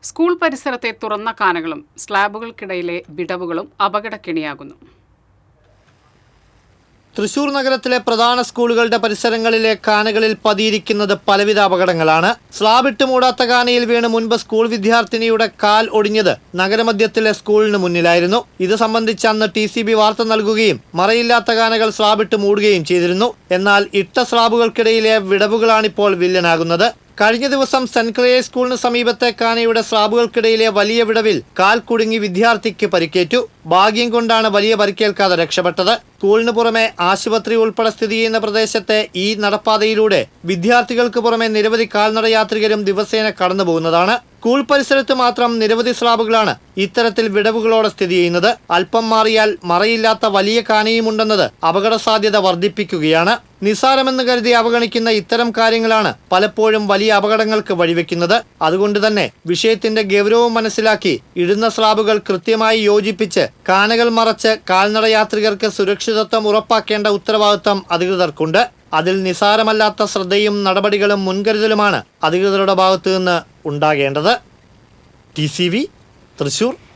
School പരിസരത്തെ തുറന്ന കാനകളും സ്ലാബുകൾക്കിടയിലെ വിടവുകളും അപകടക്കെണിയാകുന്നു. തൃശൂർ നഗരത്തിലെ പ്രധാന സ്കൂളുകളുടെ പരിസരങ്ങളിലെ കാനകളിൽ പതിയിരിക്കുന്നത് പലവിധ അപകടങ്ങളാണ്. സ്ലാബിട്ട് മൂടാത്ത കാനയിൽ വീണ് മുൻപ് സ്കൂൾ വിദ്യാർത്ഥിനിയുടെ കാൽ ഒടിഞ്ഞത് നഗരമധ്യത്തിലെ സ്കൂളിന് മുന്നിലായിരുന്നു. ഇത് സംബന്ധിച്ച് അന്ന് TCB വാർത്ത നൽകുകയും മറയില്ലാത്ത കാനകൾ സ്ലാബിട്ട് മൂടുകയും ചെയ്തിരുന്നു. എന്നാൽ ഇട്ട സ്ലാബുകൾക്കിടയിലെ വിടവുകളാണിപ്പോൾ വില്ലനാകുന്നത്. കഴിഞ്ഞ ദിവസം സെന്റ് ക്ലേയേഴ്സ് സ്കൂളിന് സമീപത്തെ കാനയുടെ സ്ലാബുകൾക്കിടയിലെ വലിയ വിടവിൽ കാൽ കുടുങ്ങി വിദ്യാർത്ഥിക്ക് പരിക്കേറ്റു. ഭാഗ്യം കൊണ്ടാണ് വലിയ പരിക്കേൽക്കാതെ രക്ഷപ്പെട്ടത്. സ്കൂളിന് പുറമെ ആശുപത്രി ഉൾപ്പെടെ സ്ഥിതി ചെയ്യുന്ന പ്രദേശത്തെ ഈ നടപ്പാതയിലൂടെ വിദ്യാർത്ഥികൾക്ക് പുറമെ നിരവധി കാൽനട യാത്രികരും ദിവസേന കടന്നു പോകുന്നതാണ്. സ്കൂൾ പരിസരത്ത് മാത്രം നിരവധി സ്ലാബുകളാണ് ഇത്തരത്തിൽ വിടവുകളോടെ സ്ഥിതി ചെയ്യുന്നത്. അല്പം മാറിയാൽ മറയില്ലാത്ത വലിയ കാനയുമുണ്ടെന്നത് അപകട സാധ്യത വർദ്ധിപ്പിക്കുകയാണ്. നിസ്സാരമെന്ന് കരുതി അവഗണിക്കുന്ന ഇത്തരം കാര്യങ്ങളാണ് പലപ്പോഴും വലിയ അപകടങ്ങൾക്ക് വഴിവെക്കുന്നത്. അതുകൊണ്ട് തന്നെ വിഷയത്തിന്റെ ഗൗരവം മനസ്സിലാക്കി ഇടുന്ന സ്ലാബുകൾ കൃത്യമായി യോജിപ്പിച്ച് കാനകൾ മറച്ച് കാൽനട യാത്രികർക്ക് സുരക്ഷിതത്വം ഉറപ്പാക്കേണ്ട ഉത്തരവാദിത്വം അധികൃതർക്കുണ്ട്. അതിൽ നിസാരമല്ലാത്ത ശ്രദ്ധയും നടപടികളും മുൻകരുതലുമാണ് അധികൃതരുടെ ഭാഗത്തു നിന്ന് ഉണ്ടാകേണ്ടത്. TCV തൃശൂർ.